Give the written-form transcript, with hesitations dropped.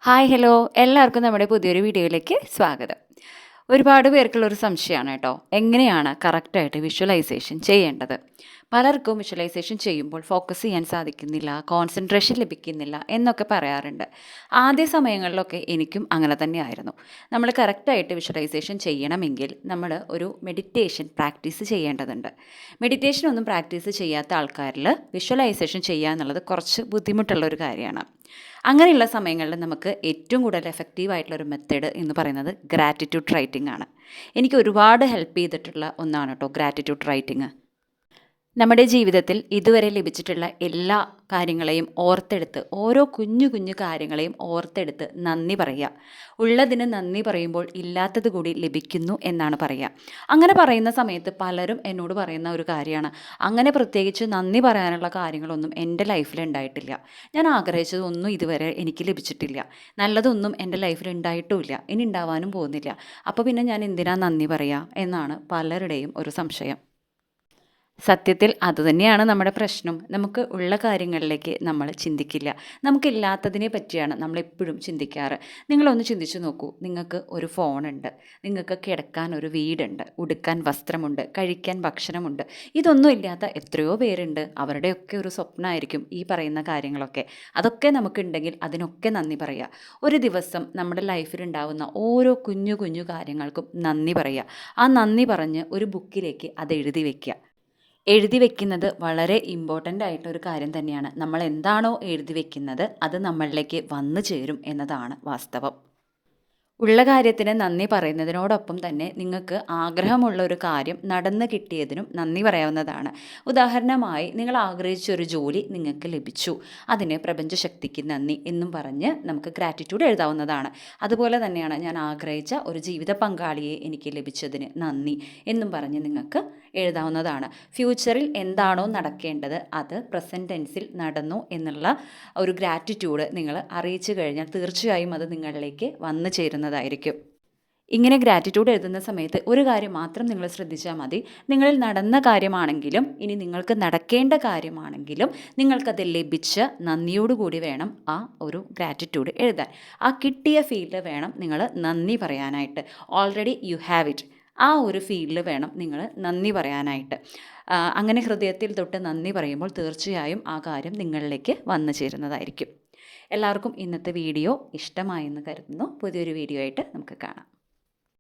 Hi hello എല്ലാവർക്കും നമ്മുടെ പുതിയൊരു വീഡിയോയിലേക്ക് സ്വാഗതം. ഒരുപാട് പേർക്കുള്ളൊരു സംശയമാണ് കേട്ടോ, എങ്ങനെയാണ് കറക്റ്റായിട്ട് വിഷ്വലൈസേഷൻ ചെയ്യേണ്ടത്. പലർക്കും വിഷ്വലൈസേഷൻ ചെയ്യുമ്പോൾ ഫോക്കസ് ചെയ്യാൻ സാധിക്കുന്നില്ല, കോൺസെൻട്രേഷൻ ലഭിക്കുന്നില്ല എന്നൊക്കെ പറയാറുണ്ട്. ആദ്യ സമയങ്ങളിലൊക്കെ എനിക്കും അങ്ങനെ തന്നെയായിരുന്നു. നമ്മൾ കറക്റ്റായിട്ട് വിഷ്വലൈസേഷൻ ചെയ്യണമെങ്കിൽ നമ്മൾ ഒരു മെഡിറ്റേഷൻ പ്രാക്ടീസ് ചെയ്യേണ്ടതുണ്ട്. മെഡിറ്റേഷൻ ഒന്നും പ്രാക്ടീസ് ചെയ്യാത്ത ആൾക്കാരിൽ വിഷ്വലൈസേഷൻ ചെയ്യുക എന്നുള്ളത് കുറച്ച് ബുദ്ധിമുട്ടുള്ള ഒരു കാര്യമാണ്. അങ്ങനെയുള്ള സമയങ്ങളിൽ നമുക്ക് ഏറ്റവും കൂടുതൽ എഫക്റ്റീവായിട്ടുള്ളൊരു മെത്തേഡ് എന്ന് പറയുന്നത് ഗ്രാറ്റിറ്റ്യൂഡ് റൈറ്റിംഗ് ആണ്. എനിക്ക് ഒരുപാട് ഹെൽപ്പ് ചെയ്തിട്ടുള്ള ഒന്നാണ് കേട്ടോ ഗ്രാറ്റിറ്റ്യൂഡ് റൈറ്റിംഗ്. നമ്മുടെ ജീവിതത്തിൽ ഇതുവരെ ലഭിച്ചിട്ടുള്ള എല്ലാ കാര്യങ്ങളെയും ഓർത്തെടുത്ത്, ഓരോ കുഞ്ഞു കുഞ്ഞു കാര്യങ്ങളെയും ഓർത്തെടുത്ത് നന്ദി പറയുക. ഉള്ളതിന് നന്ദി പറയുമ്പോൾ ഇല്ലാത്തത് കൂടി ലഭിക്കുന്നു എന്നാണ് പറയുക. അങ്ങനെ പറയുന്ന സമയത്ത് പലരും എന്നോട് പറയുന്ന ഒരു കാര്യമാണ്, അങ്ങനെ പ്രത്യേകിച്ച് നന്ദി പറയാനുള്ള കാര്യങ്ങളൊന്നും എൻ്റെ ലൈഫിൽ ഉണ്ടായിട്ടില്ല, ഞാൻ ആഗ്രഹിച്ചതൊന്നും ഇതുവരെ എനിക്ക് ലഭിച്ചിട്ടില്ല, നല്ലതൊന്നും എൻ്റെ ലൈഫിൽ ഉണ്ടായിട്ടുമില്ല, ഇനി ഉണ്ടാവാനും പോകുന്നില്ല, അപ്പോൾ പിന്നെ ഞാൻ എന്തിനാ നന്ദി പറയുക എന്നാണ് പലരുടെയും ഒരു സംശയം. സത്യത്തിൽ അതുതന്നെയാണ് നമ്മുടെ പ്രശ്നം. നമുക്ക് ഉള്ള കാര്യങ്ങളിലേക്ക് നമ്മൾ ചിന്തിക്കില്ല, നമുക്കില്ലാത്തതിനെ പറ്റിയാണ് നമ്മളെപ്പോഴും ചിന്തിക്കാറ്. നിങ്ങളൊന്ന് ചിന്തിച്ചു നോക്കൂ, നിങ്ങൾക്ക് ഒരു ഫോണുണ്ട്, നിങ്ങൾക്ക് കിടക്കാൻ ഒരു വീടുണ്ട്, ഉടുക്കാൻ വസ്ത്രമുണ്ട്, കഴിക്കാൻ ഭക്ഷണമുണ്ട്. ഇതൊന്നും ഇല്ലാത്ത എത്രയോ പേരുണ്ട്. അവരുടെയൊക്കെ ഒരു സ്വപ്നമായിരിക്കും ഈ പറയുന്ന കാര്യങ്ങളൊക്കെ. അതൊക്കെ നമുക്കുണ്ടെങ്കിൽ അതിനൊക്കെ നന്ദി പറയുക. ഒരു ദിവസം നമ്മുടെ ലൈഫിലുണ്ടാവുന്ന ഓരോ കുഞ്ഞു കുഞ്ഞു കാര്യങ്ങൾക്കും നന്ദി പറയുക. ആ നന്ദി പറഞ്ഞ് ഒരു ബുക്കിലേക്ക് അത് എഴുതി വയ്ക്കുക. എഴുതി വെക്കുന്നത് വളരെ ഇമ്പോർട്ടൻ്റ് ആയിട്ടൊരു കാര്യം തന്നെയാണ്. നമ്മൾ എന്താണോ എഴുതി വെക്കുന്നത് അത് നമ്മളിലേക്ക് വന്നു ചേരും എന്നതാണ് വാസ്തവം. ഉള്ള കാര്യത്തിന് നന്ദി പറയുന്നതിനോടൊപ്പം തന്നെ നിങ്ങൾക്ക് ആഗ്രഹമുള്ള ഒരു കാര്യം നടന്നു കിട്ടിയതിനും നന്ദി പറയാവുന്നതാണ്. ഉദാഹരണമായി, നിങ്ങൾ ആഗ്രഹിച്ചൊരു ജോലി നിങ്ങൾക്ക് ലഭിച്ചു, അതിന് പ്രപഞ്ചശക്തിക്ക് നന്ദി എന്നും പറഞ്ഞ് നമുക്ക് ഗ്രാറ്റിറ്റ്യൂഡ് എഴുതാവുന്നതാണ്. അതുപോലെ തന്നെയാണ്, ഞാൻ ആഗ്രഹിച്ച ഒരു ജീവിത പങ്കാളിയെ എനിക്ക് ലഭിച്ചതിന് നന്ദി എന്നും പറഞ്ഞ് നിങ്ങൾക്ക് എഴുതാവുന്നതാണ്. ഫ്യൂച്ചറിൽ എന്താണോ നടക്കേണ്ടത് അത് പ്രസൻറ്റ് ടെൻസിൽ നടന്നു എന്നുള്ള ഒരു ഗ്രാറ്റിറ്റ്യൂഡ് നിങ്ങൾ അറിയിച്ചു കഴിഞ്ഞാൽ തീർച്ചയായും അത് നിങ്ങളിലേക്ക് വന്നു ചേരുന്നതായിരിക്കും. ഇങ്ങനെ ഗ്രാറ്റിറ്റ്യൂഡ് എഴുതുന്ന സമയത്ത് ഒരു കാര്യം മാത്രം നിങ്ങൾ ശ്രദ്ധിച്ചാൽ മതി. നിങ്ങളിൽ നടന്ന കാര്യമാണെങ്കിലും ഇനി നിങ്ങൾക്ക് നടക്കേണ്ട കാര്യമാണെങ്കിലും നിങ്ങൾക്കത് ലഭിച്ച നന്ദിയോടുകൂടി വേണം ആ ഒരു ഗ്രാറ്റിറ്റ്യൂഡ് എഴുതാൻ. ആ കിട്ടിയ ഫീൽഡ് വേണം നിങ്ങൾ നന്ദി പറയാനായിട്ട്. ഓൾറെഡി യു ഹാവ് ഇറ്റ്, ആ ഒരു ഫീൽഡിൽ വേണം നിങ്ങൾ നന്ദി പറയാനായിട്ട്. അങ്ങനെ ഹൃദയത്തിൽ തൊട്ട് നന്ദി പറയുമ്പോൾ തീർച്ചയായും ആ കാര്യം നിങ്ങളിലേക്ക് വന്നു ചേരുന്നതായിരിക്കും. എല്ലാവർക്കും ഇന്നത്തെ വീഡിയോ ഇഷ്ടമായെന്ന് കരുതുന്നു. പുതിയൊരു വീഡിയോ ആയിട്ട് നമുക്ക് കാണാം.